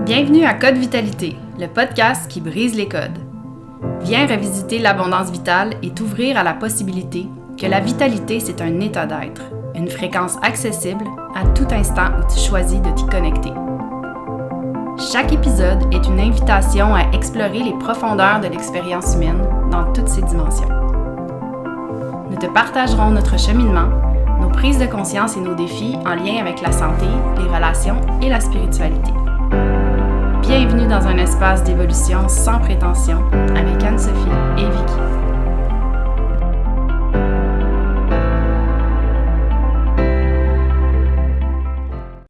Bienvenue à Code Vitalité, le podcast qui brise les codes. Viens revisiter l'abondance vitale et t'ouvrir à la possibilité que la vitalité, c'est un état d'être, une fréquence accessible à tout instant où tu choisis de t'y connecter. Chaque épisode est une invitation à explorer les profondeurs de l'expérience humaine dans toutes ses dimensions. Nous te partagerons notre cheminement, nos prises de conscience et nos défis en lien avec la santé, les relations et la spiritualité. Bienvenue dans un espace d'évolution sans prétention avec Anne-Sophie et Vicky.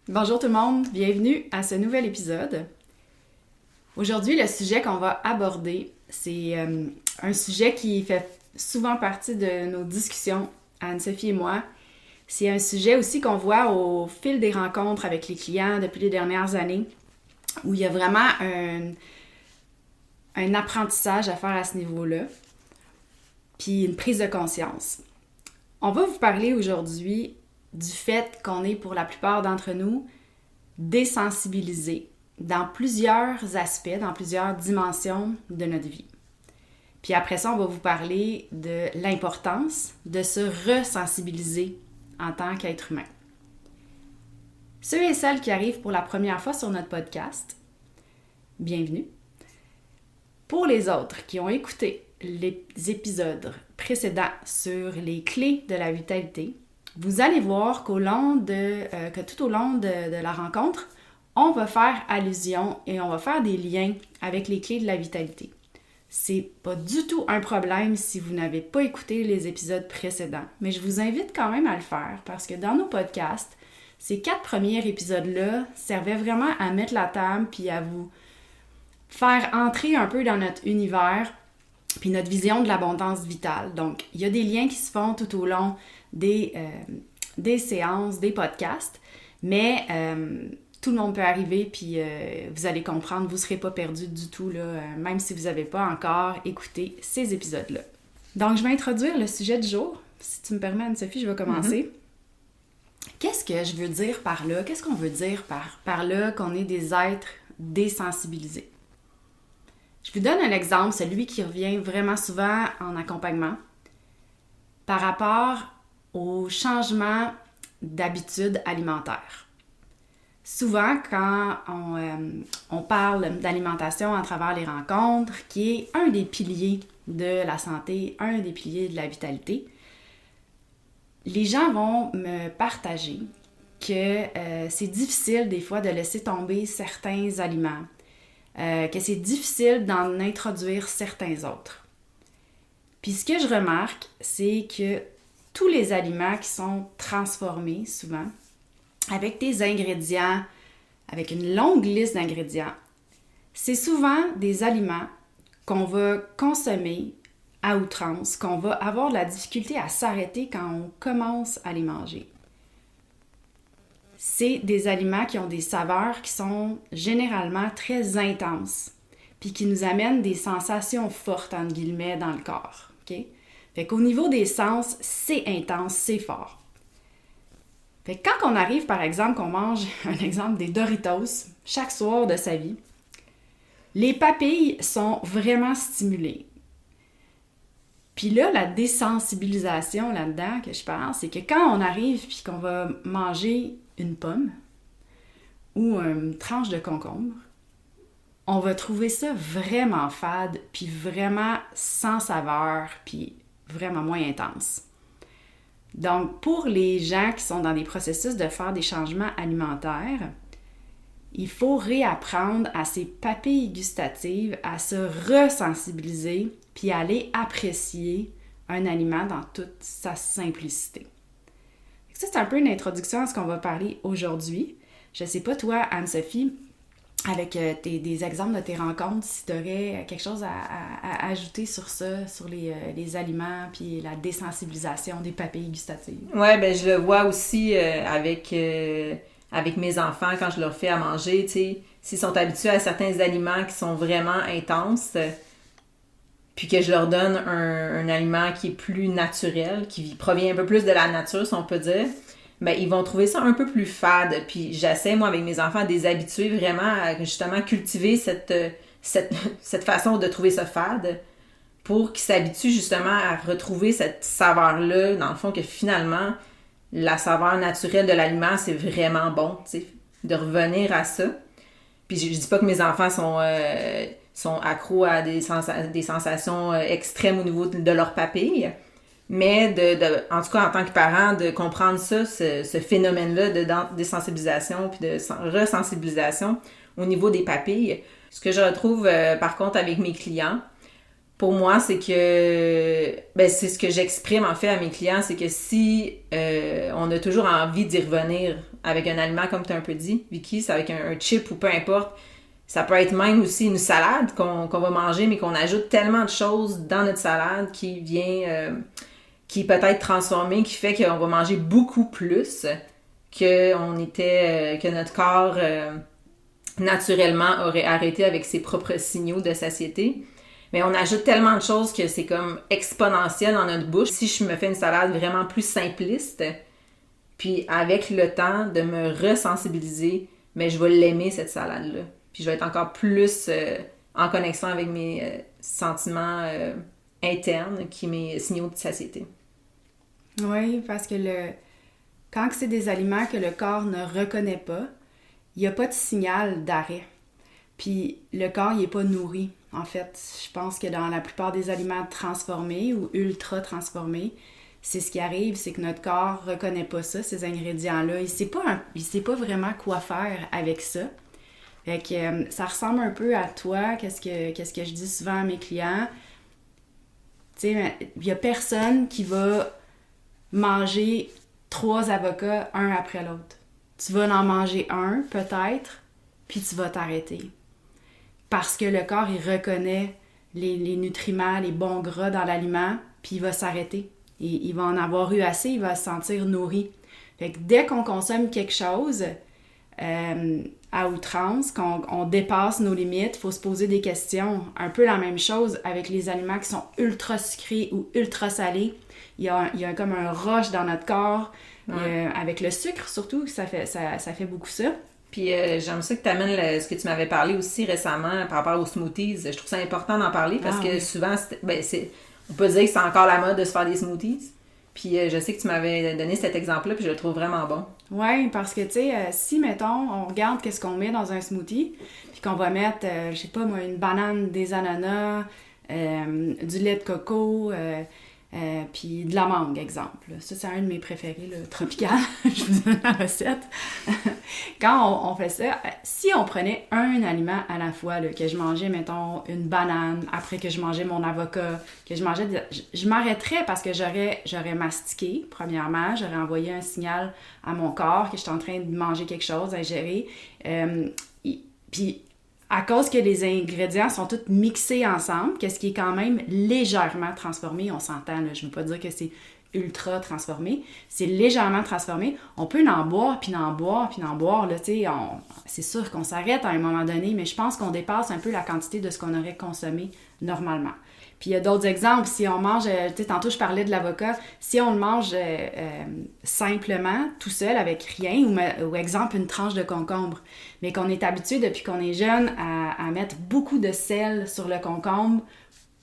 Bonjour tout le monde, bienvenue à ce nouvel épisode. Aujourd'hui, le sujet qu'on va aborder, c'est un sujet qui fait souvent partie de nos discussions, Anne-Sophie et moi. C'est un sujet aussi qu'on voit au fil des rencontres avec les clients depuis les dernières années, où il y a vraiment un apprentissage à faire à ce niveau-là, puis une prise de conscience. On va vous parler aujourd'hui du fait qu'on est, pour la plupart d'entre nous, désensibilisés dans plusieurs aspects, dans plusieurs dimensions de notre vie. Puis après ça, on va vous parler de l'importance de se resensibiliser en tant qu'être humain. Ceux et celles qui arrivent pour la première fois sur notre podcast, bienvenue. Pour les autres qui ont écouté les épisodes précédents sur les clés de la vitalité, vous allez voir que tout au long de la rencontre, on va faire allusion et on va faire des liens avec les clés de la vitalité. C'est pas du tout un problème si vous n'avez pas écouté les épisodes précédents, mais je vous invite quand même à le faire parce que dans nos podcasts, ces 4 premiers épisodes-là servaient vraiment à mettre la table puis à vous faire entrer un peu dans notre univers puis notre vision de l'abondance vitale. Donc, il y a des liens qui se font tout au long des séances, des podcasts, mais tout le monde peut arriver puis vous allez comprendre, vous ne serez pas perdu du tout, là, même si vous n'avez pas encore écouté ces épisodes-là. Donc, je vais introduire le sujet du jour. Si tu me permets, Anne-Sophie, je vais commencer. Qu'est-ce que je veux dire par là? Qu'est-ce qu'on veut dire par là qu'on est des êtres désensibilisés? Je vous donne un exemple, celui qui revient vraiment souvent en accompagnement, par rapport au changement d'habitude alimentaire. Souvent, quand on parle d'alimentation à travers les rencontres, qui est un des piliers de la santé, un des piliers de la vitalité, les gens vont me partager que c'est difficile des fois de laisser tomber certains aliments, que c'est difficile d'en introduire certains autres. Puis ce que je remarque, c'est que tous les aliments qui sont transformés souvent, avec des ingrédients, avec une longue liste d'ingrédients, c'est souvent des aliments qu'on va consommer à outrance, qu'on va avoir de la difficulté à s'arrêter quand on commence à les manger. C'est des aliments qui ont des saveurs qui sont généralement très intenses, puis qui nous amènent des sensations fortes, entre guillemets, dans le corps. Okay? Fait qu'au niveau des sens, c'est intense, c'est fort. Fait que quand on arrive, par exemple, qu'on mange, un exemple, des Doritos chaque soir de sa vie, les papilles sont vraiment stimulées. Puis là, la désensibilisation là-dedans que je parle, c'est que quand on arrive puis qu'on va manger une pomme ou une tranche de concombre, on va trouver ça vraiment fade, puis vraiment sans saveur, puis vraiment moins intense. Donc, pour les gens qui sont dans des processus de faire des changements alimentaires, il faut réapprendre à ces papilles gustatives, à se resensibiliser, puis à aller apprécier un aliment dans toute sa simplicité. Ça, c'est un peu une introduction à ce qu'on va parler aujourd'hui. Je ne sais pas, toi, Anne-Sophie, avec des exemples de tes rencontres, si tu aurais quelque chose à ajouter sur ça, sur les aliments, puis la désensibilisation des papilles gustatives. Oui, ben je le vois aussi avec mes enfants quand je leur fais à manger, tu sais, s'ils sont habitués à certains aliments qui sont vraiment intenses, puis que je leur donne un aliment qui est plus naturel, qui provient un peu plus de la nature, si on peut dire, ben, ils vont trouver ça un peu plus fade. Puis j'essaie, moi, avec mes enfants, de les habituer vraiment à justement cultiver cette façon de trouver ça fade pour qu'ils s'habituent justement à retrouver cette saveur-là, dans le fond, que finalement, la saveur naturelle de l'aliment, c'est vraiment bon, tu sais, de revenir à ça. Puis je dis pas que mes enfants sont accros à des sensations extrêmes au niveau de leur papille, mais en tout cas en tant que parent, de comprendre ça, ce phénomène-là de désensibilisation puis de resensibilisation au niveau des papilles. Ce que je retrouve par contre avec mes clients, pour moi, c'est que c'est ce que j'exprime en fait à mes clients, c'est que si on a toujours envie d'y revenir avec un aliment, comme tu as un peu dit, Vicky, c'est avec un chip ou peu importe, ça peut être même aussi une salade qu'on va manger, mais qu'on ajoute tellement de choses dans notre salade qui qui peut être transformée, qui fait qu'on va manger beaucoup plus que notre corps naturellement aurait arrêté avec ses propres signaux de satiété. Mais on ajoute tellement de choses que c'est comme exponentiel dans notre bouche. Si je me fais une salade vraiment plus simpliste, puis avec le temps de me resensibiliser, mais je vais l'aimer cette salade-là. Puis je vais être encore plus en connexion avec mes sentiments internes qui mes signaux de satiété. Oui, parce que quand c'est des aliments que le corps ne reconnaît pas, il n'y a pas de signal d'arrêt. Puis le corps, il n'est pas nourri. En fait, je pense que dans la plupart des aliments transformés ou ultra transformés, c'est ce qui arrive, c'est que notre corps ne reconnaît pas ça, ces ingrédients-là. Il sait pas vraiment quoi faire avec ça. Fait que ça ressemble un peu à toi, qu'est-ce que je dis souvent à mes clients. Tu sais, il n'y a personne qui va manger 3 avocats un après l'autre. Tu vas en manger un, peut-être, puis tu vas t'arrêter. Parce que le corps, il reconnaît les nutriments, les bons gras dans l'aliment, puis il va s'arrêter. Il va en avoir eu assez, il va se sentir nourri. Fait que dès qu'on consomme quelque chose à outrance, qu'on dépasse nos limites, il faut se poser des questions. Un peu la même chose avec les aliments qui sont ultra sucrés ou ultra salés. Il y a comme un rush dans notre corps, avec le sucre surtout, ça fait beaucoup ça. Puis j'aime ça que tu amènes ce que tu m'avais parlé aussi récemment par rapport aux smoothies. Je trouve ça important d'en parler parce que souvent, on peut dire que c'est encore la mode de se faire des smoothies. Puis je sais que tu m'avais donné cet exemple-là, puis je le trouve vraiment bon. Oui, parce que tu sais, si, mettons, on regarde qu'est-ce qu'on met dans un smoothie, puis qu'on va mettre, je sais pas moi, une banane, des ananas, du lait de coco, puis de la mangue, exemple. Ça, c'est un de mes préférés, le tropical. Je vous donne la recette. Quand on fait ça, si on prenait un aliment à la fois, là, que je mangeais, mettons, une banane, après que je mangeais mon avocat, que je mangeais... Je m'arrêterais parce que j'aurais mastiqué, premièrement. J'aurais envoyé un signal à mon corps que j'étais en train de manger quelque chose, ingérer. Puis... à cause que les ingrédients sont tous mixés ensemble, qu'est-ce qui est quand même légèrement transformé, on s'entend, là, je ne veux pas dire que c'est ultra transformé, c'est légèrement transformé, on peut en boire, puis en boire, puis en boire, là, tu sais, c'est sûr qu'on s'arrête à un moment donné, mais je pense qu'on dépasse un peu la quantité de ce qu'on aurait consommé normalement. Puis il y a d'autres exemples, si on mange, tu sais, tantôt je parlais de l'avocat, si on le mange simplement, tout seul, avec rien, ou exemple une tranche de concombre, mais qu'on est habitué depuis qu'on est jeune à mettre beaucoup de sel sur le concombre,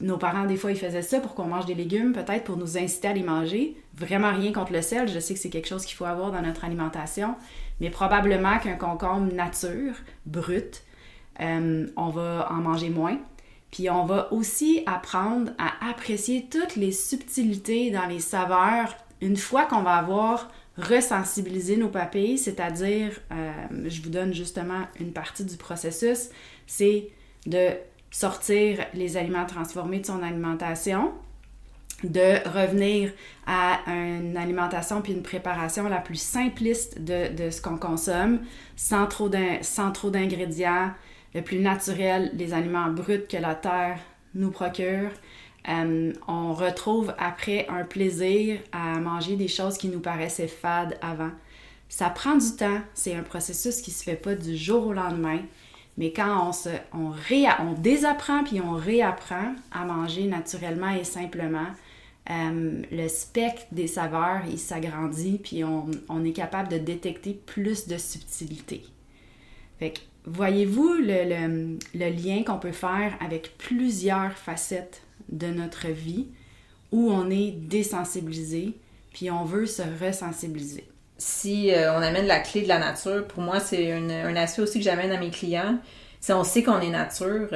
nos parents, des fois, ils faisaient ça pour qu'on mange des légumes, peut-être pour nous inciter à les manger. Vraiment rien contre le sel, je sais que c'est quelque chose qu'il faut avoir dans notre alimentation, mais probablement qu'un concombre nature, brut, on va en manger moins. Puis on va aussi apprendre à apprécier toutes les subtilités dans les saveurs une fois qu'on va avoir resensibilisé nos papilles, c'est-à-dire, je vous donne justement une partie du processus, c'est de sortir les aliments transformés de son alimentation, de revenir à une alimentation puis une préparation la plus simpliste de ce qu'on consomme, sans trop d'ingrédients, le plus naturel, les aliments bruts que la terre nous procure. On retrouve après un plaisir à manger des choses qui nous paraissaient fades avant. Ça prend du temps, c'est un processus qui se fait pas du jour au lendemain, mais quand on désapprend puis on réapprend à manger naturellement et simplement, le spectre des saveurs, il s'agrandit, puis on est capable de détecter plus de subtilité. Fait que, voyez-vous le lien qu'on peut faire avec plusieurs facettes de notre vie où on est désensibilisé, puis on veut se resensibiliser. Si on amène la clé de la nature, pour moi, c'est un aspect aussi que j'amène à mes clients. Si on sait qu'on est nature,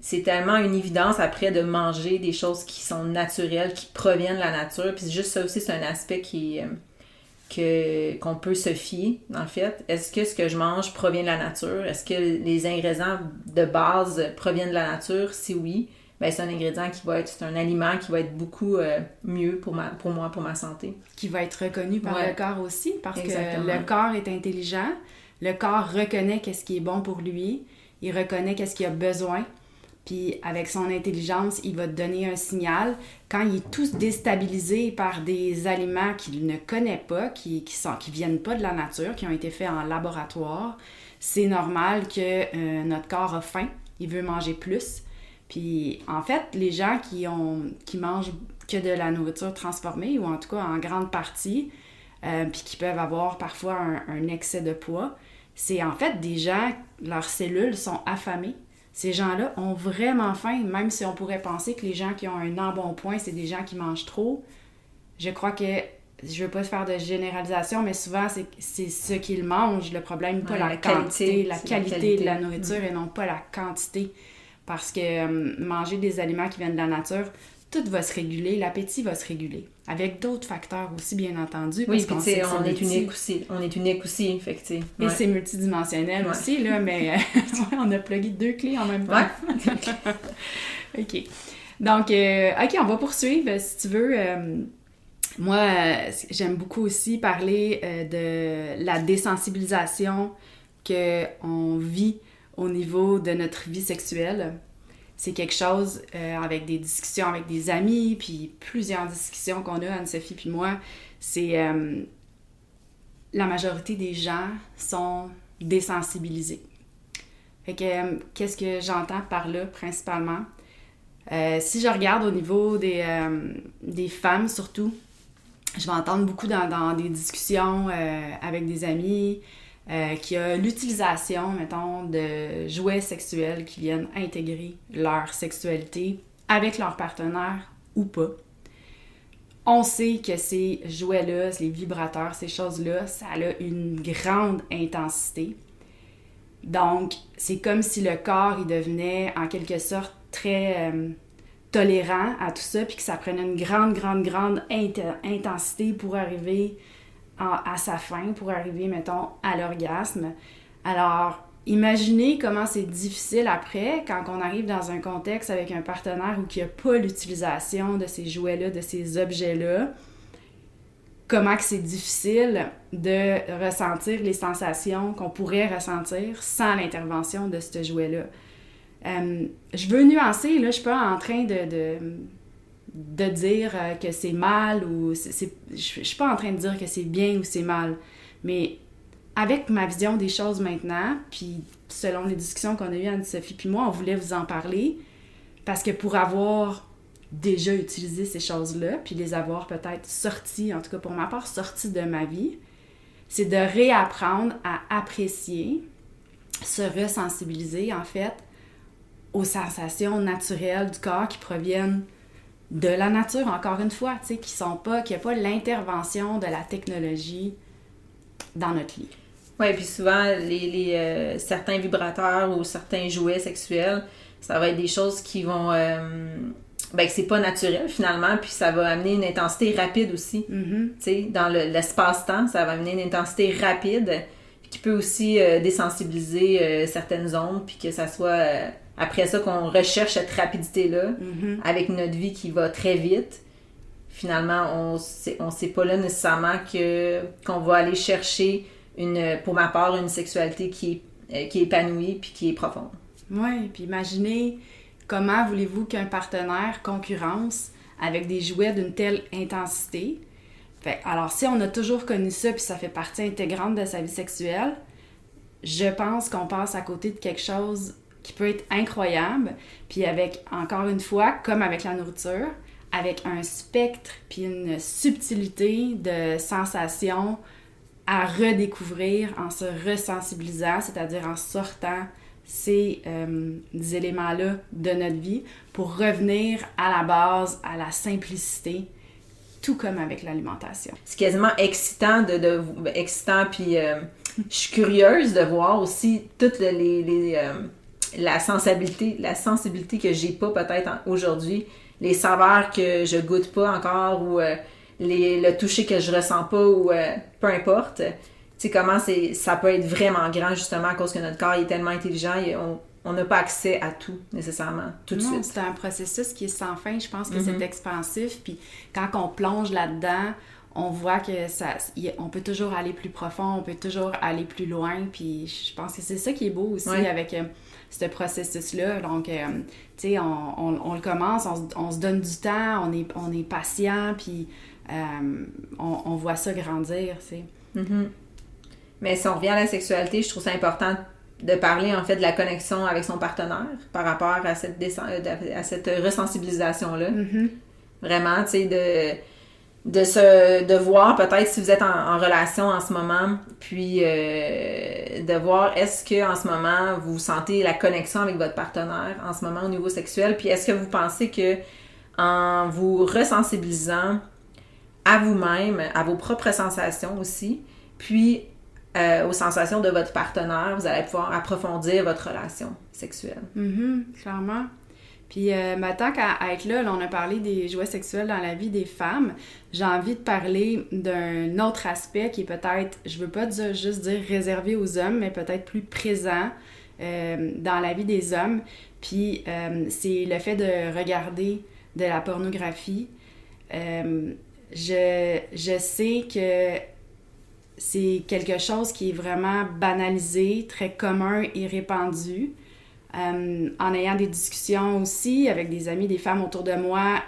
c'est tellement une évidence après de manger des choses qui sont naturelles, qui proviennent de la nature. Puis juste ça aussi, c'est un aspect qu'on peut se fier, en fait. Est-ce que ce que je mange provient de la nature? Est-ce que les ingrédients de base proviennent de la nature? Si oui, ben c'est un ingrédient c'est un aliment qui va être beaucoup mieux pour moi, pour ma santé. Qui va être reconnu par le corps aussi, parce Exactement. que le corps est intelligent. Le corps reconnaît qu'est-ce qui est bon pour lui. Il reconnaît qu'est-ce qu'il a besoin. Puis avec son intelligence, il va te donner un signal. Quand il est tout déstabilisé par des aliments qu'il ne connaît pas, qui viennent pas de la nature, qui ont été faits en laboratoire, c'est normal que notre corps a faim, il veut manger plus. Puis en fait, les gens qui mangent que de la nourriture transformée, ou en tout cas en grande partie, puis qui peuvent avoir parfois un excès de poids, c'est en fait des gens, leurs cellules sont affamées. Ces gens-là ont vraiment faim, même si on pourrait penser que les gens qui ont un embonpoint, c'est des gens qui mangent trop. Je crois que, je veux pas faire de généralisation, mais souvent, c'est ce qu'ils mangent, le problème, pas la quantité, la qualité de la nourriture et non pas la quantité. Parce que manger des aliments qui viennent de la nature, tout va se réguler, l'appétit va se réguler. Avec d'autres facteurs aussi, bien entendu. Oui, puis tu sais, on est unique aussi. On est unique aussi, effectivement. Et c'est multidimensionnel aussi, là, mais on a plugué 2 clés en même temps. Ouais. OK. Donc, OK, on va poursuivre, si tu veux. Moi, j'aime beaucoup aussi parler de la désensibilisation qu'on vit au niveau de notre vie sexuelle. C'est quelque chose, avec des discussions avec des amis, puis plusieurs discussions qu'on a, Anne-Sophie puis moi, c'est la majorité des gens sont désensibilisés. Fait que, qu'est-ce que j'entends par là, principalement? Si je regarde au niveau des femmes, surtout, je vais entendre beaucoup dans des discussions avec des amis, qu'il y a l'utilisation, mettons, de jouets sexuels qui viennent intégrer leur sexualité avec leur partenaire ou pas. On sait que ces jouets-là, les vibrateurs, ces choses-là, ça a une grande intensité. Donc, c'est comme si le corps, il devenait en quelque sorte très tolérant à tout ça, puis que ça prenait une grande intensité pour arriver à sa fin, pour arriver, mettons, à l'orgasme. Alors, imaginez comment c'est difficile après, quand on arrive dans un contexte avec un partenaire où il n'y a pas l'utilisation de ces jouets-là, de ces objets-là, comment que c'est difficile de ressentir les sensations qu'on pourrait ressentir sans l'intervention de ce jouet-là. Je veux nuancer, là, je suis pas en train de dire que c'est mal ou... je suis pas en train de dire que c'est bien ou c'est mal, mais avec ma vision des choses maintenant, puis selon les discussions qu'on a eues, Anne-Sophie puis moi, on voulait vous en parler, parce que pour avoir déjà utilisé ces choses-là, puis les avoir peut-être sorties, en tout cas pour ma part, sorties de ma vie, c'est de réapprendre à apprécier, se resensibiliser, en fait, aux sensations naturelles du corps qui proviennent de la nature, encore une fois, tu sais, qu'il n'y a pas l'intervention de la technologie dans notre lit. Oui, puis souvent, certains vibrateurs ou certains jouets sexuels, ça va être des choses qui vont... que c'est pas naturel, finalement, puis ça va amener une intensité rapide aussi. Mm-hmm. Tu sais, dans l'espace-temps, ça va amener une intensité rapide, qui peut aussi désensibiliser certaines zones, puis que ça soit... après ça, qu'on recherche cette rapidité-là, avec notre vie qui va très vite, finalement, on sait pas là nécessairement qu'on va aller chercher, pour ma part, une sexualité qui est épanouie puis qui est profonde. Oui, puis imaginez comment voulez-vous qu'un partenaire concurrence avec des jouets d'une telle intensité. Alors, si on a toujours connu ça puis ça fait partie intégrante de sa vie sexuelle, je pense qu'on passe à côté de quelque chose qui peut être incroyable. Puis avec, encore une fois, comme avec la nourriture, avec un spectre puis une subtilité de sensations à redécouvrir en se resensibilisant, c'est-à-dire en sortant ces éléments-là de notre vie pour revenir à la base, à la simplicité, tout comme avec l'alimentation. C'est quasiment excitant, excitant, puis je suis curieuse de voir aussi toute la sensibilité que j'ai pas peut-être aujourd'hui, les saveurs que je goûte pas encore ou le toucher que je ressens pas ou peu importe. Tu sais comment ça peut être vraiment grand justement à cause que notre corps est tellement intelligent et on n'a pas accès à tout nécessairement tout de suite. Non, c'est un processus qui est sans fin. Je pense que c'est expansif. Puis quand on plonge là-dedans, on voit que on peut toujours aller plus profond, on peut toujours aller plus loin. Puis je pense que c'est ça qui est beau aussi avec ce processus-là. Donc, tu sais, on le commence, on se donne du temps, on est patient, puis on voit ça grandir, tu sais. Mm-hmm. Mais si on revient à la sexualité, je trouve ça important de parler en fait de la connexion avec son partenaire par rapport à cette resensibilisation-là. Mm-hmm. Vraiment, tu sais, de voir peut-être si vous êtes en relation en ce moment, puis de voir est-ce que en ce moment vous sentez la connexion avec votre partenaire en ce moment au niveau sexuel, puis est-ce que vous pensez que en vous resensibilisant à vous-même, à vos propres sensations aussi, puis aux sensations de votre partenaire, vous allez pouvoir approfondir votre relation sexuelle. Clairement. Puis, tant qu'à être là, on a parlé des jouets sexuels dans la vie des femmes. J'ai envie de parler d'un autre aspect qui est peut-être, je veux pas juste dire réservé aux hommes, mais peut-être plus présent dans la vie des hommes. Puis, c'est le fait de regarder de la pornographie. Je sais que c'est quelque chose qui est vraiment banalisé, très commun et répandu. En ayant des discussions aussi avec des amis, des femmes autour de moi,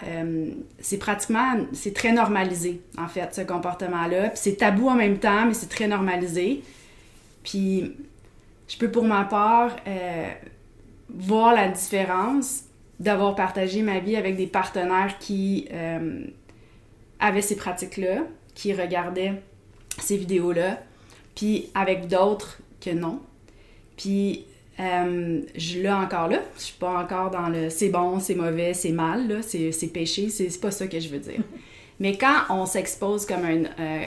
c'est très normalisé, en fait, ce comportement-là. Puis c'est tabou en même temps, mais c'est très normalisé. Puis je peux, pour ma part, voir la différence d'avoir partagé ma vie avec des partenaires qui avaient ces pratiques-là, qui regardaient ces vidéos-là, puis avec d'autres que non. Puis encore là, je suis pas encore dans le c'est bon, c'est mauvais, c'est mal, là, c'est péché, c'est pas ça que je veux dire. Mais quand on s'expose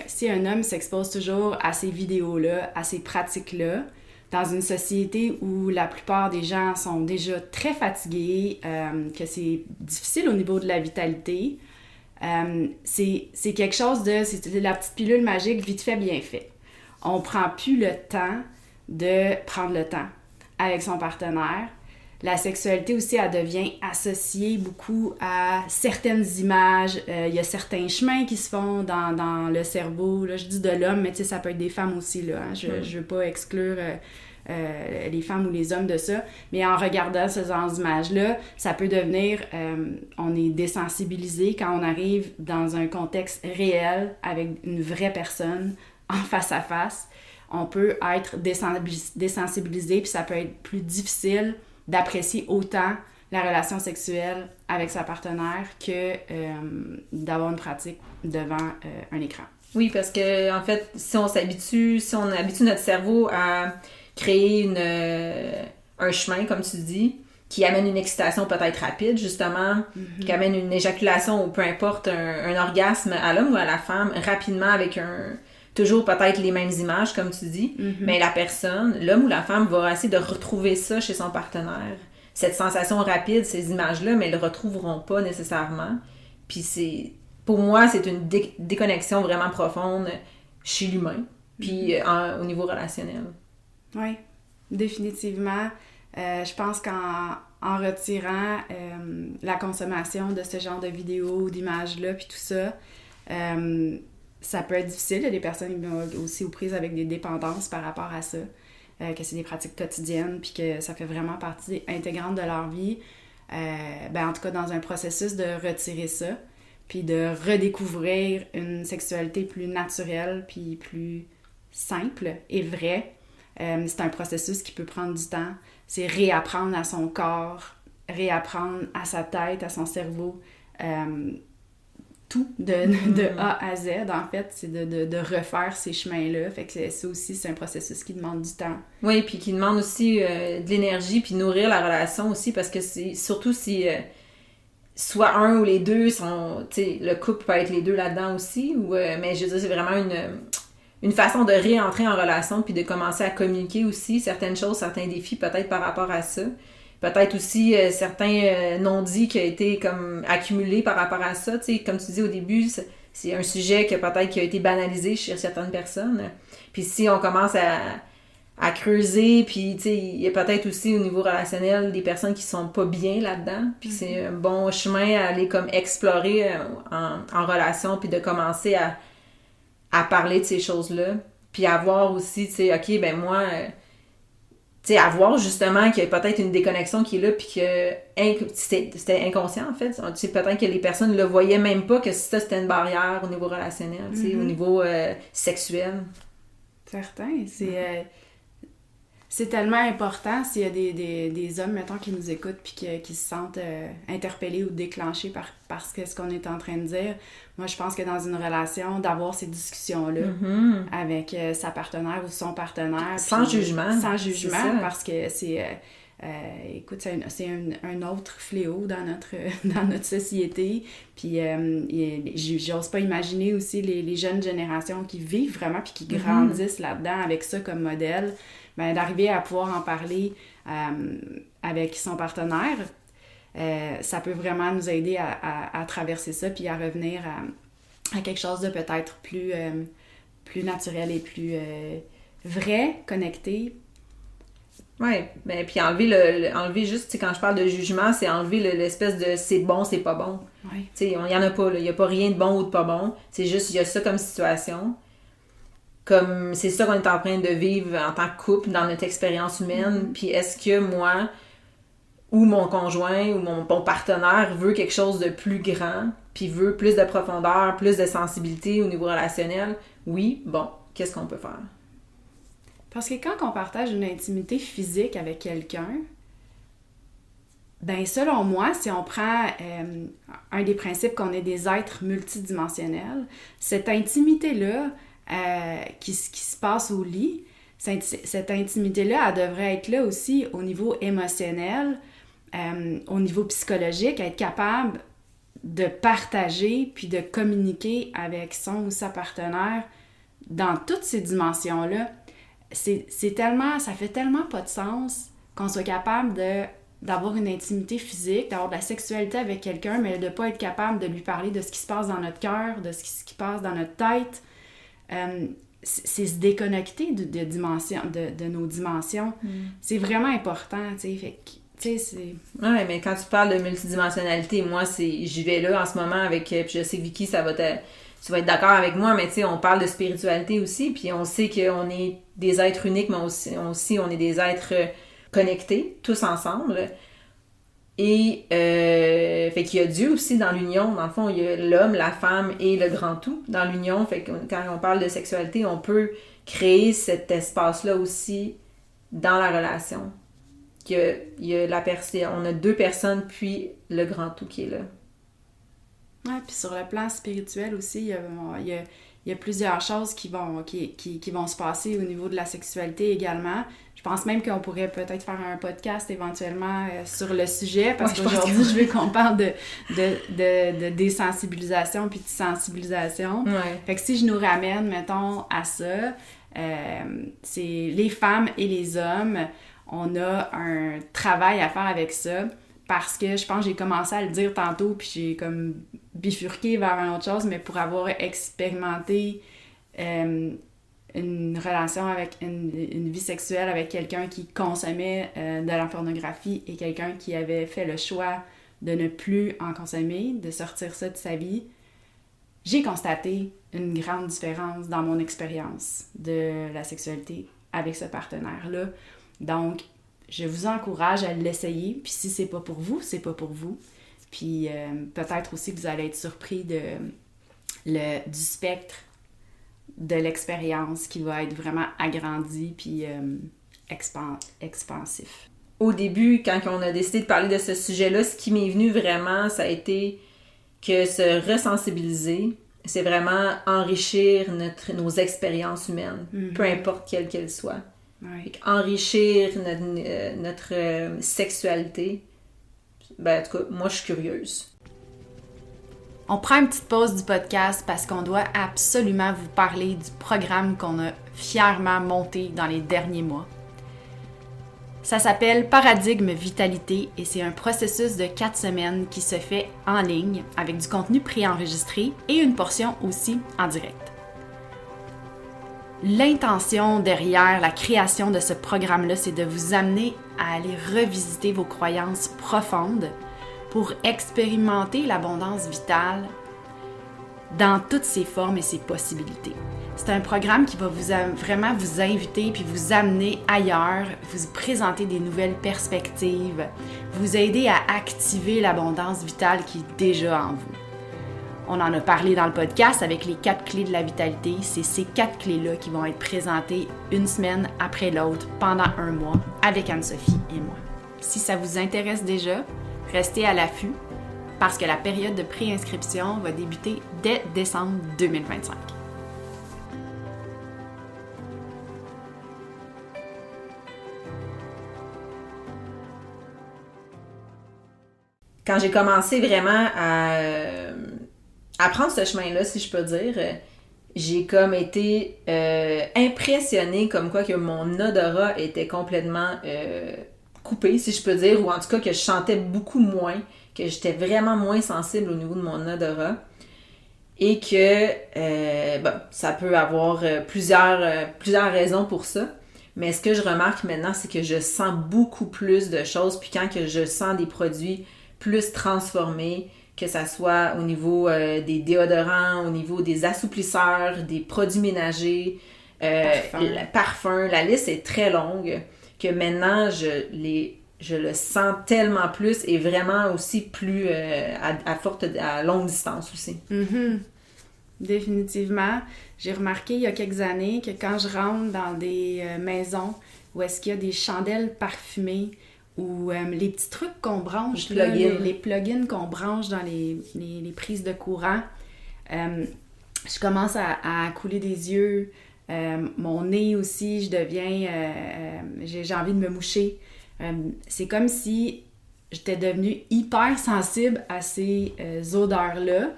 si un homme s'expose toujours à ces vidéos-là, à ces pratiques-là, dans une société où la plupart des gens sont déjà très fatigués, que c'est difficile au niveau de la vitalité, c'est quelque chose c'est la petite pilule magique vite fait, bien fait. On prend plus le temps de prendre le temps avec son partenaire. La sexualité aussi, elle devient associée beaucoup à certaines images. Il y a certains chemins qui se font dans le cerveau. Là, je dis de l'homme, mais tu sais, ça peut être des femmes aussi. Là, hein. Je veux pas exclure les femmes ou les hommes de ça. Mais en regardant ce genre d'images-là, ça peut devenir... on est désensibilisé quand on arrive dans un contexte réel avec une vraie personne en face à face. On peut être désensibilisé, puis ça peut être plus difficile d'apprécier autant la relation sexuelle avec sa partenaire que d'avoir une pratique devant un écran. Oui, parce que en fait, si on habitue notre cerveau à créer un chemin, comme tu dis, qui amène une excitation peut-être rapide, justement, qui amène une éjaculation ou peu importe, un orgasme à l'homme ou à la femme rapidement avec toujours peut-être les mêmes images, comme tu dis, mais la personne, l'homme ou la femme, va essayer de retrouver ça chez son partenaire. Cette sensation rapide, ces images-là, mais ils ne le retrouveront pas nécessairement. Puis pour moi, c'est une déconnexion vraiment profonde chez l'humain, puis au niveau relationnel. Oui, définitivement. Je pense qu'en retirant la consommation de ce genre de vidéos, d'images-là, puis tout ça, ça peut être difficile. Il y a des personnes qui sont aussi aux prises avec des dépendances par rapport à ça, que c'est des pratiques quotidiennes, puis que ça fait vraiment partie intégrante de leur vie. En tout cas, dans un processus de retirer ça, puis de redécouvrir une sexualité plus naturelle, puis plus simple et vraie. C'est un processus qui peut prendre du temps. C'est réapprendre à son corps, réapprendre à sa tête, à son cerveau, tout de A à Z, en fait, c'est de refaire ces chemins-là. Fait que ça aussi, c'est un processus qui demande du temps. Oui, puis qui demande aussi de l'énergie, puis nourrir la relation aussi, parce que c'est surtout si soit un ou les deux sont, tu sais, le couple peut être les deux là-dedans aussi, mais je veux dire, c'est vraiment une façon de réentrer en relation, puis de commencer à communiquer aussi certaines choses, certains défis, peut-être par rapport à ça. Peut-être aussi certains non-dits qui ont été comme accumulés par rapport à ça. Tu sais, comme tu dis au début, c'est un sujet qui a été banalisé chez certaines personnes. Puis si on commence à creuser, puis tu sais, il y a peut-être aussi au niveau relationnel des personnes qui sont pas bien là-dedans, puis c'est un bon chemin à aller comme explorer en relation, puis de commencer à parler de ces choses-là, puis à voir aussi, tu sais, ok, ben moi, tu sais, à voir justement qu'il y a peut-être une déconnexion qui est là, puis que c'était inconscient en fait, tu sais, peut-être que les personnes ne le voyaient même pas que ça c'était une barrière au niveau relationnel, tu sais, au niveau sexuel. Certain, c'est tellement important s'il y a des hommes, mettons, qui nous écoutent puis qui se sentent interpellés ou déclenchés par ce qu'on est en train de dire. Moi, je pense que dans une relation, d'avoir ces discussions-là avec sa partenaire ou son partenaire. Sans jugement. Sans jugement, parce que écoute, c'est un autre fléau dans notre société. Puis, j'ose pas imaginer aussi les jeunes générations qui vivent vraiment puis qui grandissent là-dedans avec ça comme modèle. Ben, d'arriver à pouvoir en parler avec son partenaire, ça peut vraiment nous aider à traverser ça puis à revenir à quelque chose de peut-être plus naturel et plus vrai, connecté. Oui, mais puis enlever juste, tu sais, quand je parle de jugement, c'est enlever l'espèce de c'est bon, c'est pas bon. Ouais. Tu sais, il y en a pas, il y a pas rien de bon ou de pas bon. C'est juste, il y a ça comme situation. Comme c'est ça qu'on est en train de vivre en tant que couple dans notre expérience humaine. Puis est-ce que moi ou mon conjoint ou mon partenaire veut quelque chose de plus grand, puis veut plus de profondeur, plus de sensibilité au niveau relationnel? Oui, bon, qu'est-ce qu'on peut faire? Parce que quand on partage une intimité physique avec quelqu'un, ben selon moi, si on prend un des principes qu'on est des êtres multidimensionnels, cette intimité-là qui se passe au lit, cette intimité-là, elle devrait être là aussi au niveau émotionnel, au niveau psychologique, être capable de partager puis de communiquer avec son ou sa partenaire dans toutes ces dimensions-là. Ça fait tellement pas de sens qu'on soit capable d'avoir une intimité physique, d'avoir de la sexualité avec quelqu'un, mais de ne pas être capable de lui parler de ce qui se passe dans notre cœur, de ce qui se passe dans notre tête. C'est se déconnecter de nos dimensions. C'est vraiment important, tu sais. Fait que, tu sais, c'est... Ouais, mais quand tu parles de multidimensionnalité, moi, j'y vais là en ce moment avec... Puis je sais que Vicky, tu vas être d'accord avec moi, mais tu sais, on parle de spiritualité aussi, puis on sait qu'on est des êtres uniques, mais aussi on est des êtres connectés, tous ensemble. Et fait qu'il y a Dieu aussi dans l'union. Dans le fond, il y a l'homme, la femme et le grand tout dans l'union. Fait que quand on parle de sexualité, on peut créer cet espace-là aussi dans la relation. On a deux personnes, puis le grand tout qui est là. Ouais, puis sur le plan spirituel aussi, il y a plusieurs choses qui vont se passer au niveau de la sexualité également. Je pense même qu'on pourrait peut-être faire un podcast éventuellement sur le sujet, parce qu'aujourd'hui, je veux qu'on parle de désensibilisation puis de sensibilisation. Ouais. Fait que si je nous ramène, mettons, à ça, c'est les femmes et les hommes, on a un travail à faire avec ça, parce que je pense que j'ai commencé à le dire tantôt, puis j'ai comme bifurqué vers une autre chose, mais pour avoir expérimenté une relation avec une vie sexuelle avec quelqu'un qui consommait de la pornographie et quelqu'un qui avait fait le choix de ne plus en consommer, de sortir ça de sa vie, j'ai constaté une grande différence dans mon expérience de la sexualité avec ce partenaire-là. Donc, je vous encourage à l'essayer, puis si c'est pas pour vous, c'est pas pour vous. Puis peut-être aussi que vous allez être surpris du spectre de l'expérience qui va être vraiment agrandi puis expansif. Au début, quand on a décidé de parler de ce sujet-là, ce qui m'est venu vraiment, ça a été que se ressensibiliser, c'est vraiment enrichir nos expériences humaines, peu importe quelles qu'elles soient. Ouais. Enrichir notre sexualité, ben, en tout cas, moi, je suis curieuse. On prend une petite pause du podcast parce qu'on doit absolument vous parler du programme qu'on a fièrement monté dans les derniers mois. Ça s'appelle Paradigme Vitalité et c'est un processus de 4 semaines qui se fait en ligne avec du contenu préenregistré et une portion aussi en direct. L'intention derrière la création de ce programme-là, c'est de vous amener à aller revisiter vos croyances profondes pour expérimenter l'abondance vitale dans toutes ses formes et ses possibilités. C'est un programme qui va vraiment vous inviter puis vous amener ailleurs, vous présenter des nouvelles perspectives, vous aider à activer l'abondance vitale qui est déjà en vous. On en a parlé dans le podcast avec les 4 clés de la vitalité. C'est ces 4 clés-là qui vont être présentées une semaine après l'autre pendant un mois avec Anne-Sophie et moi. Si ça vous intéresse déjà, restez à l'affût parce que la période de préinscription va débuter dès décembre 2025. Quand j'ai commencé vraiment à prendre ce chemin-là, si je peux dire, j'ai comme été impressionnée comme quoi que mon odorat était complètement coupé, si je peux dire, ou en tout cas que je sentais beaucoup moins, que j'étais vraiment moins sensible au niveau de mon odorat et que ça peut avoir plusieurs raisons pour ça. Mais ce que je remarque maintenant, c'est que je sens beaucoup plus de choses, puis quand que je sens des produits plus transformés, que ça soit au niveau des déodorants, au niveau des assouplisseurs, des produits ménagers, parfums, la liste est très longue, que maintenant je le sens tellement plus et vraiment aussi plus à longue distance aussi. Mm-hmm. Définitivement. J'ai remarqué il y a quelques années que quand je rentre dans des maisons où est-ce qu'il y a des chandelles parfumées ou les petits trucs qu'on branche, les plugins qu'on branche dans les prises de courant, je commence à couler des yeux. Mon nez aussi, je deviens... j'ai envie de me moucher. C'est comme si j'étais devenue hyper sensible à ces odeurs-là,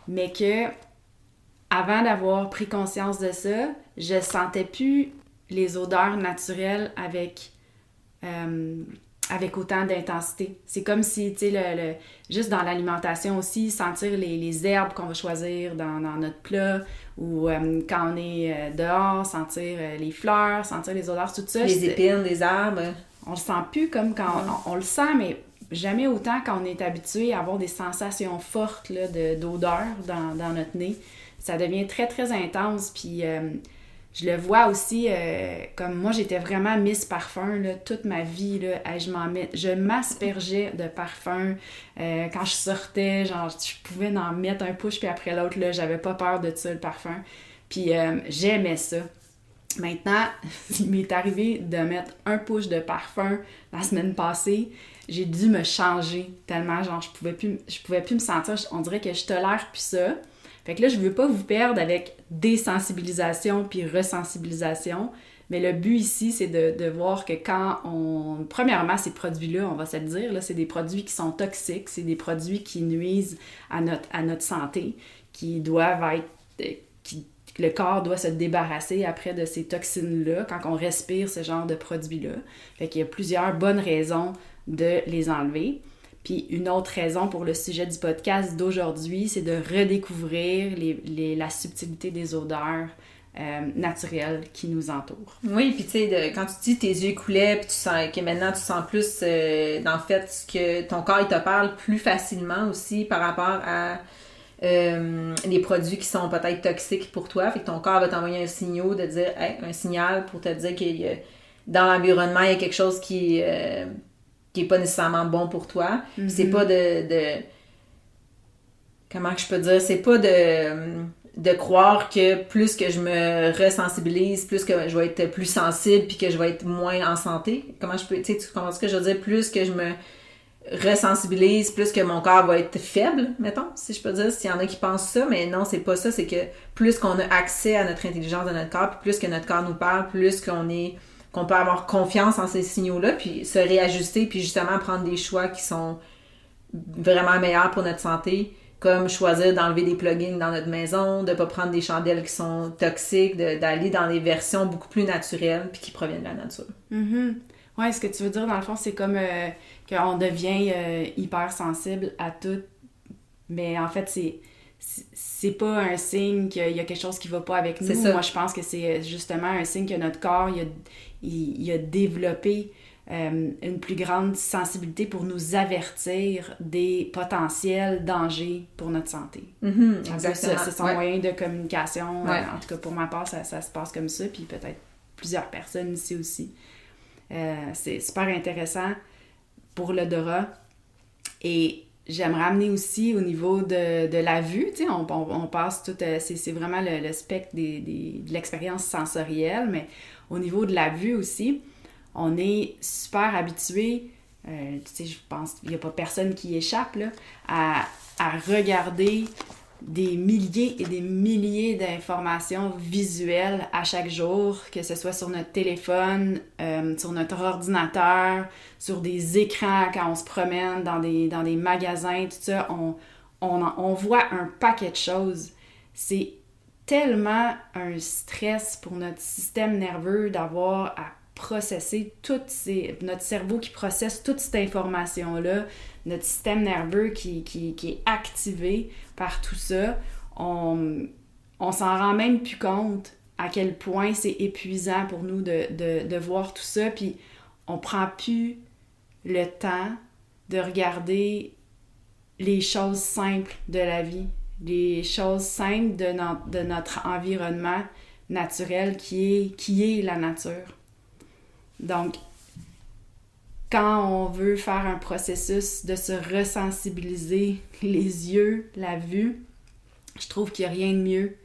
mais que avant d'avoir pris conscience de ça, je sentais plus les odeurs naturelles avec autant d'intensité. C'est comme si, tu sais, juste dans l'alimentation aussi, sentir les herbes qu'on va choisir dans notre plat, ou quand on est dehors, sentir les fleurs, sentir les odeurs, tout ça. Les épines, les arbres. On le sent plus comme quand... On le sent, mais jamais autant quand on est habitué à avoir des sensations fortes là, d'odeur dans notre nez. Ça devient très, très intense, puis... je le vois aussi, comme moi, j'étais vraiment Miss Parfum, là, toute ma vie, là, je m'aspergeais de parfum. Quand je sortais, genre, je pouvais en mettre un push, puis après l'autre, là, j'avais pas peur de ça, le parfum. Puis j'aimais ça. Maintenant, il m'est arrivé de mettre un push de parfum la semaine passée. J'ai dû me changer tellement, genre, je pouvais plus me sentir, on dirait que je tolère plus ça. Fait que là, je veux pas vous perdre avec désensibilisation puis resensibilisation, mais le but ici, c'est de voir que quand on... Premièrement, ces produits-là, on va se le dire, là, c'est des produits qui sont toxiques, c'est des produits qui nuisent à notre santé, qui doivent être... le corps doit se débarrasser après de ces toxines-là quand on respire ce genre de produits-là. Fait qu'il y a plusieurs bonnes raisons de les enlever. Puis une autre raison pour le sujet du podcast d'aujourd'hui, c'est de redécouvrir la subtilité des odeurs naturelles qui nous entourent. Oui, puis tu sais, quand tu dis tes yeux coulaient, puis tu sens que maintenant tu sens plus, en fait, que ton corps il te parle plus facilement aussi par rapport à les produits qui sont peut-être toxiques pour toi. Fait que ton corps va t'envoyer un signal de dire, un signal pour te dire que dans l'environnement, il y a quelque chose qui est pas nécessairement bon pour toi. Mm-hmm. C'est pas de... Comment que je peux dire? C'est pas de croire que plus que je me resensibilise, plus que je vais être plus sensible puis que je vais être moins en santé. Comment je peux... Tu sais, tu comprends ce que je veux dire? Plus que je me resensibilise, plus que mon corps va être faible, mettons, si je peux dire, s'il y en a qui pensent ça, mais non, c'est pas ça, c'est que plus qu'on a accès à notre intelligence de notre corps, puis plus que notre corps nous parle, plus qu'on peut avoir confiance en ces signaux-là, puis se réajuster, puis justement prendre des choix qui sont vraiment meilleurs pour notre santé, comme choisir d'enlever des plugins dans notre maison, de ne pas prendre des chandelles qui sont toxiques, d'aller dans des versions beaucoup plus naturelles, puis qui proviennent de la nature. Mm-hmm. Ouais, ce que tu veux dire, dans le fond, c'est comme qu'on devient hyper sensible à tout, mais en fait, c'est pas un signe qu'il y a quelque chose qui va pas avec nous. Moi, je pense que c'est justement un signe que notre corps, il a développé une plus grande sensibilité pour nous avertir des potentiels dangers pour notre santé. Mm-hmm, exactement. C'est son moyen de communication. En tout cas, pour ma part, ça se passe comme ça, puis peut-être plusieurs personnes ici aussi. C'est super intéressant pour l'odorat. Et j'aimerais amener aussi au niveau de la vue, tu sais, on passe tout, c'est vraiment le spectre de l'expérience sensorielle, mais au niveau de la vue aussi, on est super habitué, tu sais, je pense qu'il n'y a pas personne qui échappe, là, à regarder des milliers et des milliers d'informations visuelles à chaque jour, que ce soit sur notre téléphone, sur notre ordinateur, sur des écrans quand on se promène dans des magasins, tout ça, on voit un paquet de choses. C'est tellement un stress pour notre système nerveux d'avoir à processer notre cerveau qui processe toute cette information-là, notre système nerveux qui est activé par tout ça, on s'en rend même plus compte à quel point c'est épuisant pour nous de voir tout ça, puis on prend plus le temps de regarder les choses simples de la vie, les choses simples de notre environnement naturel qui est la nature. Donc, quand on veut faire un processus de se resensibiliser les yeux, la vue, je trouve qu'il n'y a rien de mieux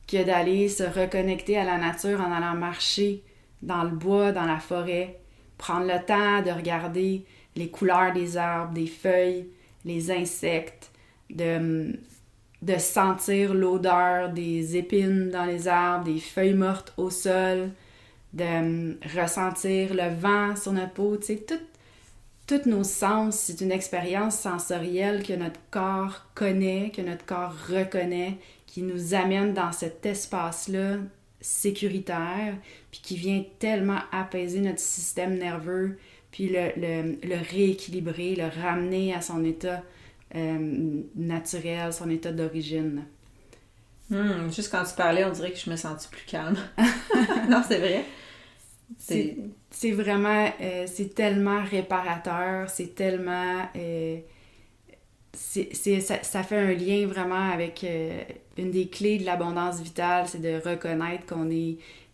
que d'aller se reconnecter à la nature en allant marcher dans le bois, dans la forêt, prendre le temps de regarder les couleurs des arbres, des feuilles, les insectes, de sentir l'odeur des épines dans les arbres, des feuilles mortes au sol, de ressentir le vent sur notre peau, tu sais, tous nos sens, c'est une expérience sensorielle que notre corps connaît, que notre corps reconnaît, qui nous amène dans cet espace-là sécuritaire, puis qui vient tellement apaiser notre système nerveux, puis le rééquilibrer, le ramener à son état naturel, son état d'origine. Juste quand tu parlais, on dirait que je me sentis plus calme. Non, c'est vrai. C'est vraiment, c'est tellement réparateur, c'est tellement, ça fait un lien vraiment avec une des clés de l'abondance vitale, c'est de reconnaître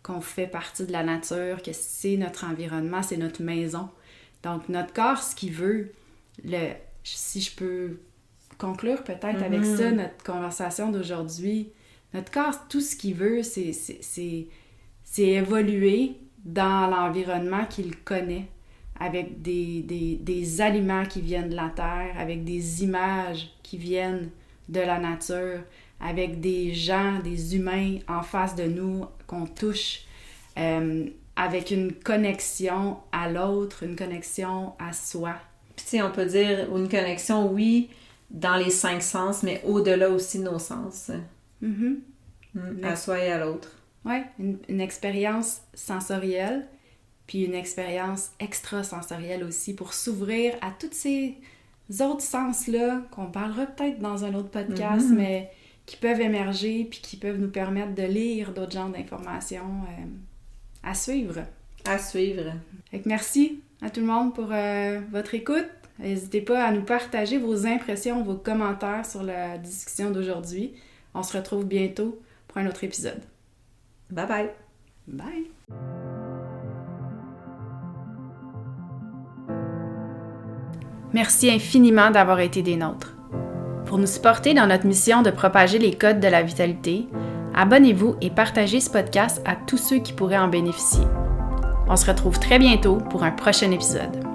qu'on fait partie de la nature, que c'est notre environnement, c'est notre maison. Donc notre corps, ce qu'il veut, si je peux conclure peut-être avec ça, notre conversation d'aujourd'hui, notre corps, tout ce qu'il veut, c'est évoluer dans l'environnement qu'il connaît, avec des aliments qui viennent de la terre, avec des images qui viennent de la nature, avec des gens, des humains en face de nous qu'on touche, avec une connexion à l'autre, une connexion à soi. Puis tu sais, on peut dire une connexion, oui, dans les 5 sens, mais au-delà aussi de nos sens. À soi et à l'autre. Oui, une expérience sensorielle, puis une expérience extrasensorielle aussi, pour s'ouvrir à tous ces autres sens-là, qu'on parlera peut-être dans un autre podcast, mais qui peuvent émerger, puis qui peuvent nous permettre de lire d'autres genres d'informations à suivre. À suivre. Fait que merci à tout le monde pour votre écoute. N'hésitez pas à nous partager vos impressions, vos commentaires sur la discussion d'aujourd'hui. On se retrouve bientôt pour un autre épisode. Bye bye. Bye. Merci infiniment d'avoir été des nôtres. Pour nous supporter dans notre mission de propager les codes de la vitalité, abonnez-vous et partagez ce podcast à tous ceux qui pourraient en bénéficier. On se retrouve très bientôt pour un prochain épisode.